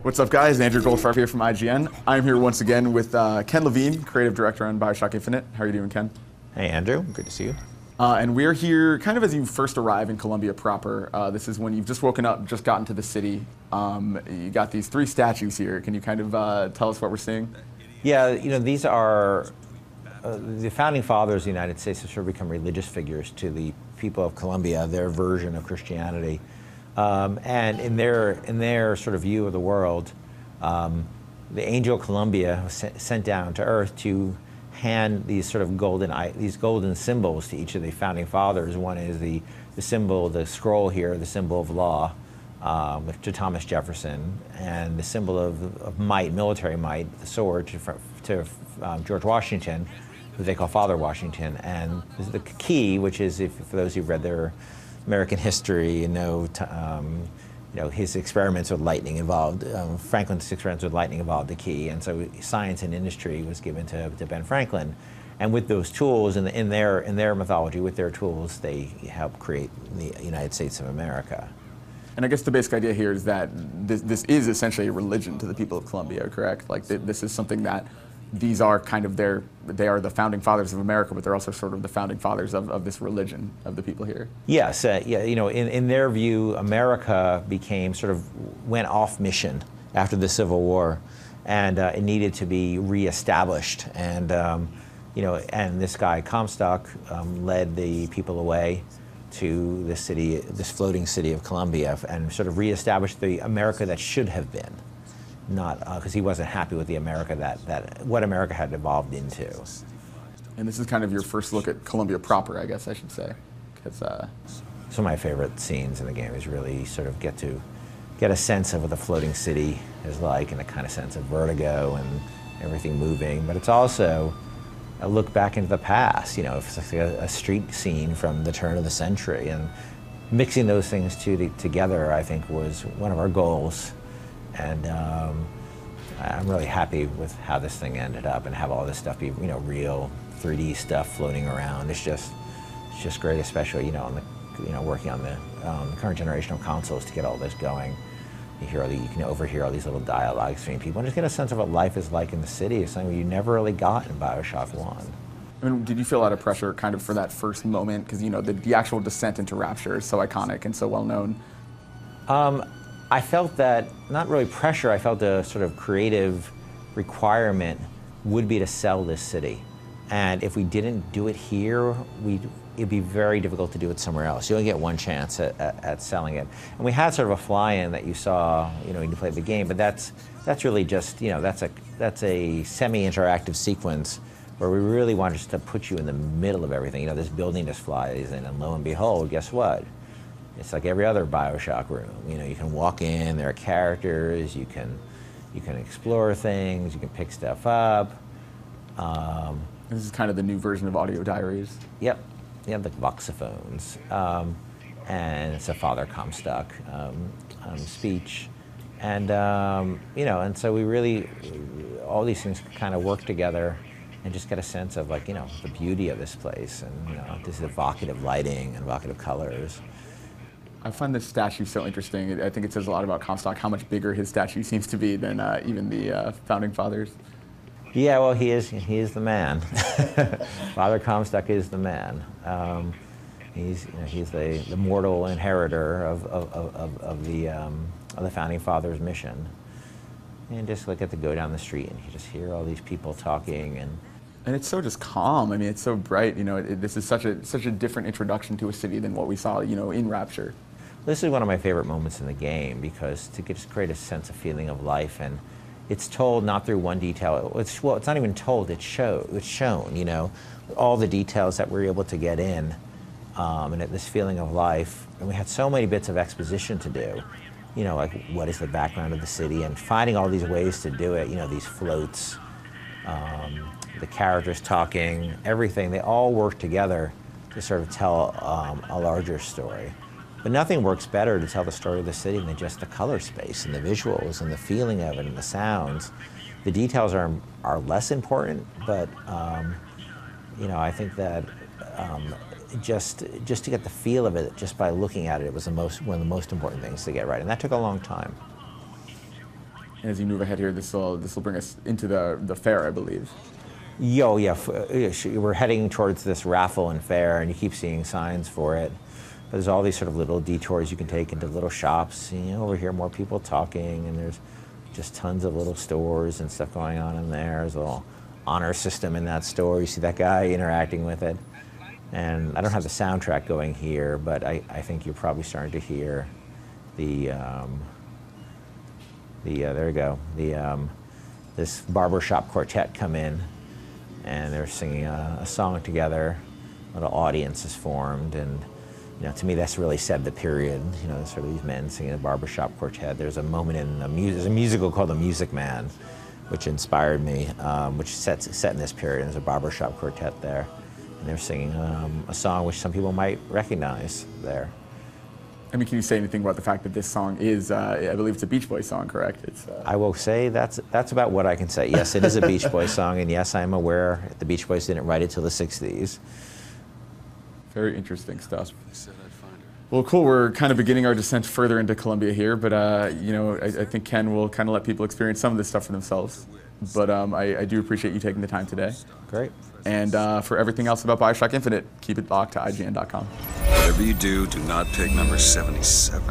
What's up, guys? Andrew Goldfarb here from IGN. I'm here once again with Ken Levine, creative director on BioShock Infinite. How are you doing, Ken? Hey, Andrew. Good to see you. And we're here kind of as you first arrive in Colombia proper. This is when you've just woken up, just gotten to the city. You got these 3 statues here. Can you kind of tell us what we're seeing? Yeah, you know, these are the founding fathers of the United States have sort of become religious figures to the people of Colombia, their version of Christianity. And in their sort of view of the world, the angel Columbia was sent down to Earth to hand these sort of golden symbols to each of the founding fathers. One is the symbol, the scroll here, the symbol of law, to Thomas Jefferson, and the symbol of might, military might, the sword, to George Washington, who they call Father Washington, and the key, which is, for those who've read their American history and know his experiments with lightning involved, Franklin's experiments with lightning involved the key, and so science and industry was given to Ben Franklin. And with those tools, in their mythology, with their tools, they helped create the United States of America. And I guess the basic idea here is that this is essentially a religion to the people of Colombia, correct? Like this is something that these are kind of they are the founding fathers of America, but they're also sort of the founding fathers of this religion of the people here. Yes, yeah, you know, in their view, America went off mission after the Civil War, and it needed to be reestablished. And and this guy Comstock led the people away to this city, this floating city of Colombia, and sort of reestablished the America that should have been. Not because he wasn't happy with the America what America had evolved into. And this is kind of your first look at Colombia proper, I guess I should say. Some of my favorite scenes in the game is really sort of get a sense of what the floating city is like, and a kind of sense of vertigo and everything moving. But it's also a look back into the past. You know, it's like a street scene from the turn of the century, and mixing those things together, I think, was one of our goals. And I'm really happy with how this thing ended up, and have all this stuff be, real 3D stuff floating around. It's just great, especially working on the current generation of consoles to get all this going. You can overhear all these little dialogues between people, and just get a sense of what life is like in the city. It's something you never really got in BioShock 1. I mean, did you feel a lot of pressure kind of for that first moment? Because the actual descent into Rapture is so iconic and so well known. I felt that, not really pressure, I felt the sort of creative requirement would be to sell this city. And if we didn't do it here, it'd be very difficult to do it somewhere else. You only get one chance at selling it. And we had sort of a fly-in that you saw, when you played the game, but that's really just, that's a semi-interactive sequence where we really wanted to put you in the middle of everything. This building just flies in, and lo and behold, guess what? It's like every other BioShock room. You can walk in, there are characters, you can explore things, you can pick stuff up. This is kind of the new version of audio diaries. Yep, you have the voxophones, and it's a Father Comstock speech, and and so we really, all these things kind of work together, and just get a sense of the beauty of this place, and this evocative lighting and evocative colors. I find this statue so interesting. I think it says a lot about Comstock, how much bigger his statue seems to be than even the founding fathers. Yeah, well, he is the man. Father Comstock is the man. He's the mortal inheritor of the founding fathers' mission. And just go down the street, and you just hear all these people talking, and it's so just calm. I mean, it's so bright. This is such a different introduction to a city than what we saw, in Rapture. This is one of my favorite moments in the game, because to just create a sense of feeling of life, and it's told not through one detail. It's not even told. It's shown. All the details that we're able to get in, and this feeling of life. And we had so many bits of exposition to do. Like what is the background of the city, and finding all these ways to do it. These floats, the characters talking, everything. They all work together to sort of tell a larger story. But nothing works better to tell the story of the city than just the color space and the visuals and the feeling of it and the sounds. The details are less important, but I think that just to get the feel of it, just by looking at it, it was one of the most important things to get right, and that took a long time. As you move ahead here, this will bring us into the fair, I believe. Yo, yeah, we're heading towards this raffle and fair, and you keep seeing signs for it. But there's all these sort of little detours you can take into little shops. And, over here, more people talking, and there's just tons of little stores and stuff going on in there. There's a little honor system in that store. You see that guy interacting with it. And I don't have the soundtrack going here, but I think you're probably starting to hear there we go, this barbershop quartet come in, and they're singing a song together. A little audience is formed, and to me that's really set the period. Sort of these men singing a barbershop quartet. There's a moment in there's a musical called The Music Man, which inspired me, which set in this period. There's a barbershop quartet there, and they're singing a song which some people might recognize there. I mean, can you say anything about the fact that this song is, I believe it's a Beach Boys song, correct? I will say that's about what I can say. Yes, it is a Beach Boys song, and yes, I'm aware the Beach Boys didn't write it till the 60s. Very interesting stuff. Well, cool. We're kind of beginning our descent further into Colombia here, but I think Ken will kind of let people experience some of this stuff for themselves. But I do appreciate you taking the time today. Great. And for everything else about BioShock Infinite, keep it locked to IGN.com. Whatever you do, do not pick number 77.